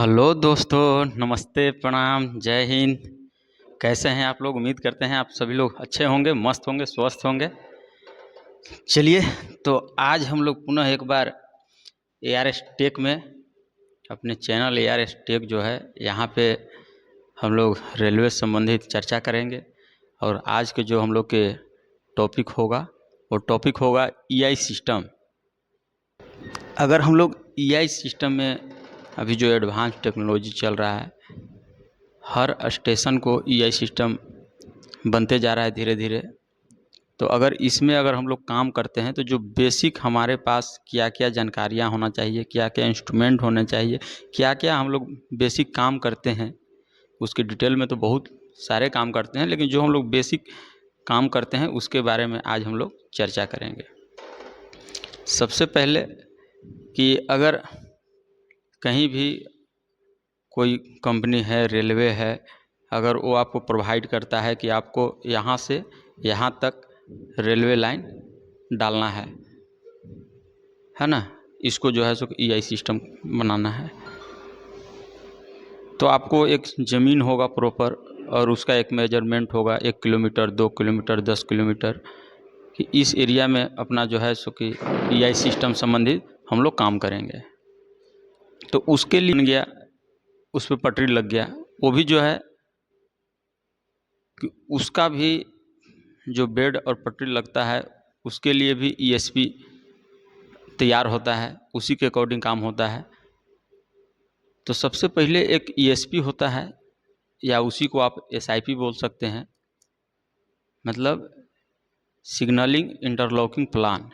Hello दोस्तों, नमस्ते, प्रणाम, जय हिंद। कैसे हैं आप लोग? उम्मीद करते हैं आप सभी लोग अच्छे होंगे, मस्त होंगे, स्वस्थ होंगे। चलिए, तो आज हम लोग पुनः एक बार ARS टेक में अपने चैनल ARS टेक जो है यहाँ पे हम लोग रेलवे संबंधित चर्चा करेंगे। और आज के जो हम लोग के टॉपिक होगा वो टॉपिक होगा EI सिस्टम। अगर हम लोग EI सिस्टम में अभी जो एडवांस टेक्नोलॉजी चल रहा है, हर स्टेशन को EI सिस्टम बनते जा रहा है धीरे धीरे। तो अगर हम लोग काम करते हैं तो जो बेसिक हमारे पास क्या क्या जानकारियाँ होना चाहिए, क्या क्या इंस्ट्रूमेंट होने चाहिए, क्या क्या हम लोग बेसिक काम करते हैं, उसके डिटेल में तो बहुत सारे काम करते हैं, लेकिन जो हम लोग बेसिक काम करते हैं उसके बारे में आज हम लोग चर्चा करेंगे। सबसे पहले कि अगर कहीं भी कोई कंपनी है, रेलवे है, अगर वो आपको प्रोवाइड करता है कि आपको यहाँ से यहाँ तक रेलवे लाइन डालना है ना, इसको जो है सो EI सिस्टम बनाना है, तो आपको एक ज़मीन होगा प्रॉपर और उसका एक मेजरमेंट होगा 1 किलोमीटर, 2 किलोमीटर, 10 किलोमीटर कि इस एरिया में अपना जो है सो कि EI सिस्टम संबंधित हम लोग काम करेंगे। तो उसके लिए गया, उस पर पटरी लग गया, वो भी जो है कि उसका भी जो बेड और पटरी लगता है उसके लिए भी ESP तैयार होता है, उसी के अकॉर्डिंग काम होता है। तो सबसे पहले एक ESP होता है, या उसी को आप SIP बोल सकते हैं, मतलब सिग्नलिंग इंटरलॉकिंग प्लान,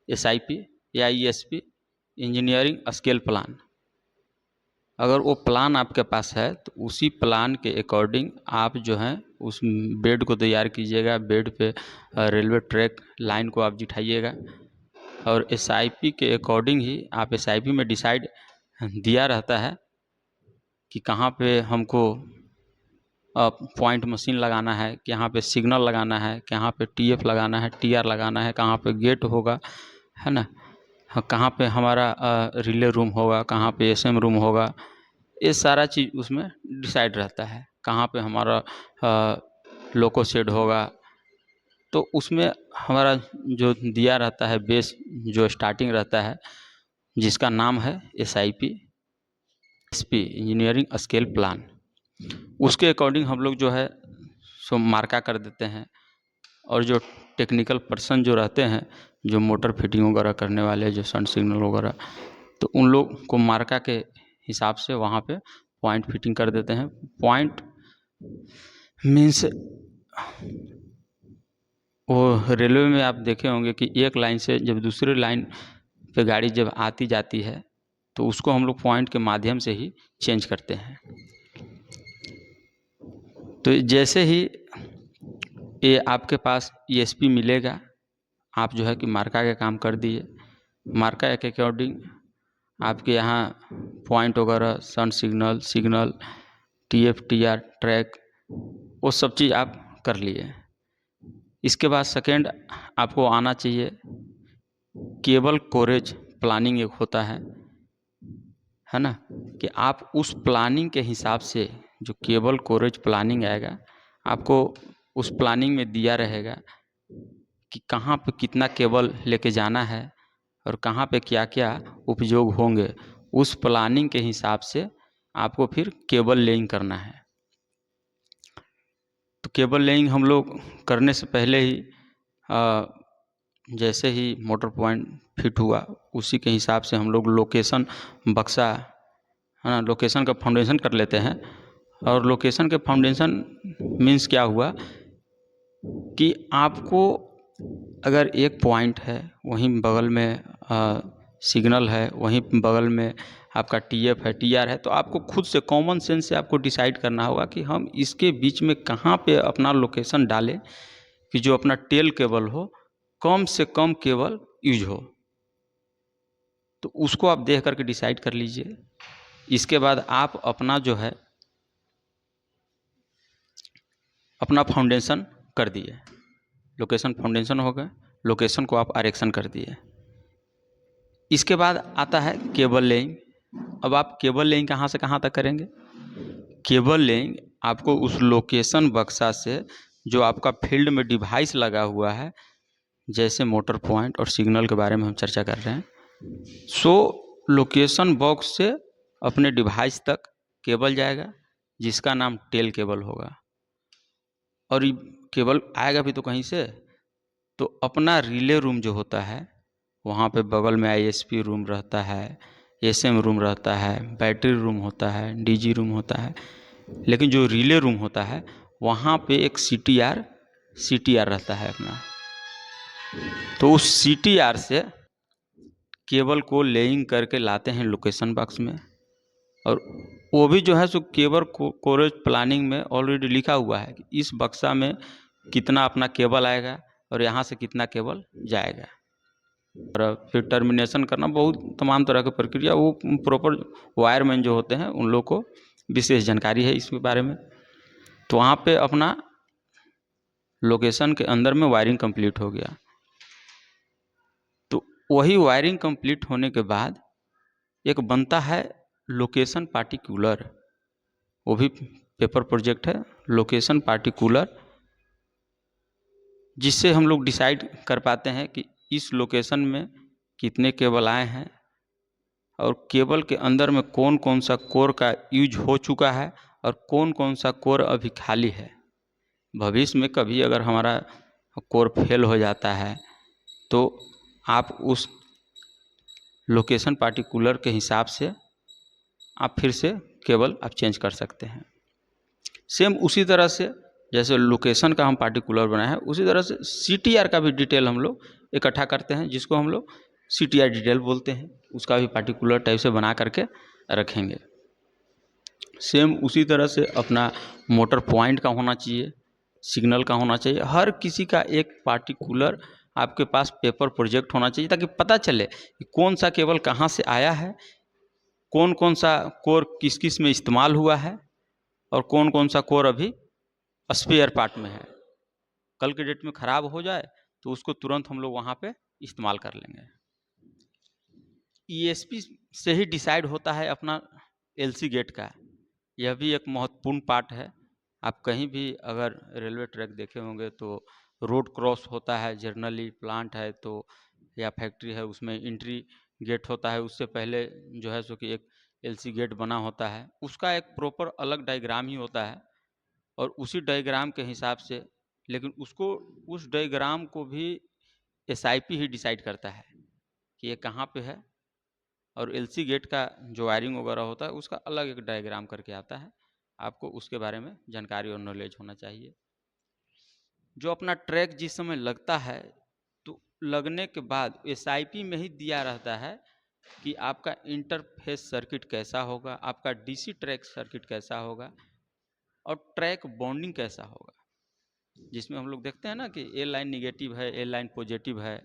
SIP या ESP, इंजीनियरिंग स्केल प्लान। अगर वो प्लान आपके पास है तो उसी प्लान के अकॉर्डिंग आप जो है उस बेड को तैयार कीजिएगा, बेड पे रेलवे ट्रैक लाइन को आप बिठाइएगा, और SIP के अकॉर्डिंग ही आप SIP में डिसाइड दिया रहता है कि कहाँ पे हमको पॉइंट मशीन लगाना है, कहाँ पे सिग्नल लगाना है, कहाँ पे TF लगाना है, TR लगाना है, कहाँ पे गेट होगा, है ना, कहाँ पे हमारा रिले रूम होगा, कहाँ पे SM रूम होगा, ये सारा चीज़ उसमें डिसाइड रहता है। कहाँ पे हमारा लोको शेड होगा, तो उसमें हमारा जो दिया रहता है बेस, जो स्टार्टिंग रहता है, जिसका नाम है SIP, इंजीनियरिंग स्केल प्लान, उसके अकॉर्डिंग हम लोग जो है सो मार्का कर देते हैं। और जो टेक्निकल पर्सन जो रहते हैं, जो मोटर फिटिंग वगैरह करने वाले, जो सन सिग्नल वगैरह, तो उन लोग को मार्का के हिसाब से वहाँ पे पॉइंट फिटिंग कर देते हैं। पॉइंट मीन्स वो रेलवे में आप देखे होंगे कि एक लाइन से जब दूसरे लाइन पे गाड़ी जब आती जाती है तो उसको हम लोग पॉइंट के माध्यम से ही चेंज करते हैं। तो जैसे ही ये आपके पास ESP मिलेगा, आप जो है कि मार्का का काम कर दिए, मार्का के अकॉर्डिंग आपके यहाँ पॉइंट वगैरह, सन सिग्नल, TF TR ट्रैक, वो सब चीज़ आप कर लिए। इसके बाद सेकेंड आपको आना चाहिए केबल कोरेज प्लानिंग, एक होता है ना, कि आप उस प्लानिंग के हिसाब से जो केबल कोरेज प्लानिंग आएगा, आपको उस प्लानिंग में दिया रहेगा कि कहाँ पे कितना केबल लेके जाना है और कहाँ पे क्या क्या उपयोग होंगे। उस प्लानिंग के हिसाब से आपको फिर केबल लेइंग करना है। तो केबल लेइंग हम लोग करने से पहले ही जैसे ही मोटर पॉइंट फिट हुआ उसी के हिसाब से हम लोग लोकेशन बक्सा, है ना, लोकेशन का फाउंडेशन कर लेते हैं। और लोकेशन के फाउंडेशन मीन्स क्या हुआ कि आपको अगर एक पॉइंट है, वहीं बगल में सिग्नल है, वहीं बगल में आपका TF है, TR है, तो आपको खुद से कॉमन सेंस से आपको डिसाइड करना होगा कि हम इसके बीच में कहाँ पे अपना लोकेशन डालें कि जो अपना टेल केबल हो, कम से कम केबल यूज हो। तो उसको आप देख करके डिसाइड कर लीजिए। इसके बाद आप अपना जो है अपना फाउंडेशन कर दिए, लोकेशन फाउंडेशन हो गया, लोकेशन को आप आरेक्शन कर दिए। इसके बाद आता है केबल लेइंग। अब आप केबल लेइंग कहाँ से कहाँ तक करेंगे? केबल लेइंग आपको उस लोकेशन बक्सा से जो आपका फील्ड में डिवाइस लगा हुआ है, जैसे मोटर पॉइंट और सिग्नल के बारे में हम चर्चा कर रहे हैं, सो लोकेशन बॉक्स से अपने डिवाइस तक केबल जाएगा जिसका नाम टेल केबल होगा। और ये केबल आएगा भी तो कहीं से, तो अपना रिले रूम जो होता है वहाँ पे बगल में आईएसपी रूम रहता है, एसएम रूम रहता है, बैटरी रूम होता है, डीजी रूम होता है, लेकिन जो रिले रूम होता है वहाँ पे एक सीटीआर रहता है अपना। तो उस सीटीआर से केबल को लेइंग करके लाते हैं लोकेशन बॉक्स में, और वो भी जो है सो केबल कोरेज प्लानिंग में ऑलरेडी लिखा हुआ है कि इस बक्सा में कितना अपना केबल आएगा और यहाँ से कितना केबल जाएगा। और फिर टर्मिनेशन करना बहुत तमाम तरह की प्रक्रिया, वो प्रॉपर वायरमैन जो होते हैं उन लोग को विशेष जानकारी है इसके बारे में। तो वहाँ पे अपना लोकेशन के अंदर में वायरिंग कंप्लीट हो गया। तो वही वायरिंग कंप्लीट होने के बाद एक बनता है लोकेशन पार्टिकुलर, वो भी पेपर प्रोजेक्ट है, लोकेशन पार्टिकुलर, जिससे हम लोग डिसाइड कर पाते हैं कि इस लोकेशन में कितने केबल आए हैं और केबल के अंदर में कौन कौन सा कोर का यूज हो चुका है और कौन कौन सा कोर अभी खाली है। भविष्य में कभी अगर हमारा कोर फेल हो जाता है तो आप उस लोकेशन पार्टिकुलर के हिसाब से आप फिर से केबल आप चेंज कर सकते हैं। सेम उसी तरह से जैसे लोकेशन का हम पार्टिकुलर बनाए हैं, उसी तरह से सीटीआर का भी डिटेल हम लोग इकट्ठा करते हैं, जिसको हम लोग सीटीआर डिटेल बोलते हैं। उसका भी पार्टिकुलर टाइप से बना करके रखेंगे। सेम उसी तरह से अपना मोटर पॉइंट का होना चाहिए, सिग्नल का होना चाहिए, हर किसी का एक पार्टिकुलर आपके पास पेपर प्रोजेक्ट होना चाहिए, ताकि पता चले कि कौन सा केबल कहाँ से आया है, कौन कौन सा कोर किस किस में इस्तेमाल हुआ है और कौन कौन सा कोर अभी स्पेयर पार्ट में है। कल के डेट में ख़राब हो जाए तो उसको तुरंत हम लोग वहाँ पे इस्तेमाल कर लेंगे। ईएसपी से ही डिसाइड होता है अपना एलसी गेट का, यह भी एक महत्वपूर्ण पार्ट है। आप कहीं भी अगर रेलवे ट्रैक देखे होंगे तो रोड क्रॉस होता है, जनरली प्लांट है तो या फैक्ट्री है, उसमें एंट्री गेट होता है, उससे पहले जो है सो कि एक एलसी गेट बना होता है, उसका एक प्रॉपर अलग डायग्राम ही होता है और उसी डायग्राम के हिसाब से, लेकिन उसको उस डायग्राम को भी एसआईपी ही डिसाइड करता है कि ये कहाँ पे है, और एलसी गेट का जो वायरिंग वगैरह होता है उसका अलग एक डायग्राम करके आता है। आपको उसके बारे में जानकारी और नॉलेज होना चाहिए। जो अपना ट्रैक जिस समय लगता है तो लगने के बाद एसआईपी में ही दिया रहता है कि आपका इंटरफेस सर्किट कैसा होगा, आपका डीसी ट्रैक सर्किट कैसा होगा और ट्रैक बॉन्डिंग कैसा होगा, जिसमें हम लोग देखते हैं ना कि ए लाइन निगेटिव है, ए लाइन पॉजिटिव है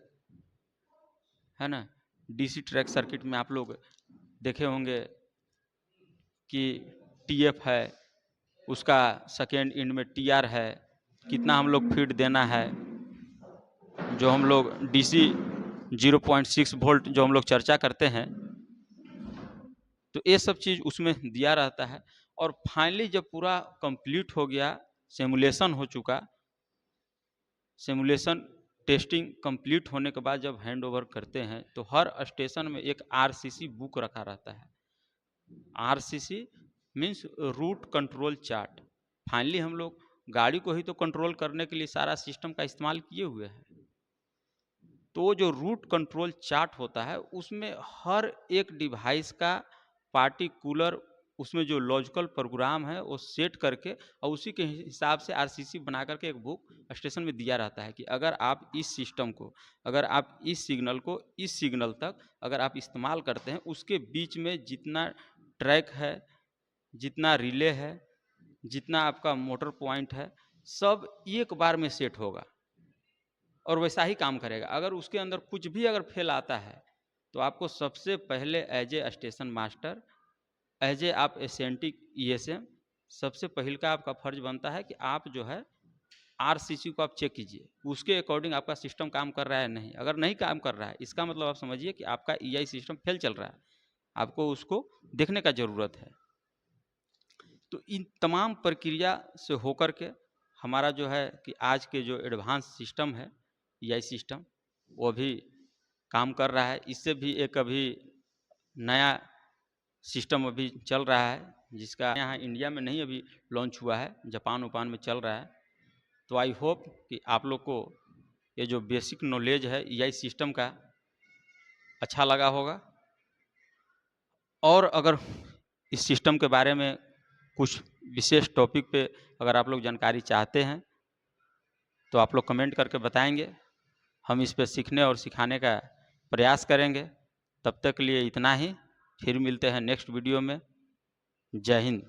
ना। डीसी ट्रैक सर्किट में आप लोग देखे होंगे कि टीएफ है, उसका सेकेंड इंड में टीआर है, कितना हम लोग फीड देना है, जो हम लोग डीसी 0.6 वोल्ट जो हम लोग चर्चा करते हैं, तो ये सब चीज़ उसमें दिया रहता है। और फाइनली जब पूरा कंप्लीट हो गया, सिमुलेशन हो चुका, सिमुलेशन टेस्टिंग कंप्लीट होने के बाद जब हैंड ओवर करते हैं तो हर स्टेशन में एक आरसीसी बुक रखा रहता है। RCC means route control chart. Finally हम लोग गाड़ी को ही तो कंट्रोल करने के लिए सारा सिस्टम का इस्तेमाल किए हुए हैं, तो जो रूट कंट्रोल चार्ट होता है उसमें हर एक डिवाइस का पार्टिकुलर, उसमें जो लॉजिकल प्रोग्राम है वो सेट करके और उसी के हिसाब से आरसीसी बना करके एक बुक स्टेशन में दिया रहता है कि अगर आप इस सिस्टम को, अगर आप इस सिग्नल को इस सिग्नल तक अगर आप इस्तेमाल करते हैं, उसके बीच में जितना ट्रैक है, जितना रिले है, जितना आपका मोटर पॉइंट है, सब एक बार में सेट होगा और वैसा ही काम करेगा। अगर उसके अंदर कुछ भी अगर फेल आता है तो आपको सबसे पहले as a station master, as a आप एसेंटिक ईएसएम, सबसे पहले का आपका फर्ज बनता है कि आप जो है आरसीसी को आप चेक कीजिए, उसके अकॉर्डिंग आपका सिस्टम काम कर रहा है नहीं। अगर नहीं काम कर रहा है, इसका मतलब आप समझिए कि आपका ईआई सिस्टम फेल चल रहा है। आपको उसको देखने का ज़रूरत है। तो इन तमाम प्रक्रिया से होकर के हमारा जो है कि आज के जो एडवांस सिस्टम है एआई सिस्टम, वो भी काम कर रहा है। इससे भी एक अभी नया सिस्टम अभी चल रहा है, जिसका यहाँ इंडिया में नहीं अभी लॉन्च हुआ है, जापान उपान में चल रहा है। तो आई होप कि आप लोग को ये जो बेसिक नॉलेज है एआई सिस्टम का अच्छा लगा होगा। और अगर इस सिस्टम के बारे में कुछ विशेष टॉपिक पे अगर आप लोग जानकारी चाहते हैं तो आप लोग कमेंट करके बताएंगे, हम इस पे सीखने और सिखाने का प्रयास करेंगे। तब तक के लिए इतना ही, फिर मिलते हैं नेक्स्ट वीडियो में। जय हिंद।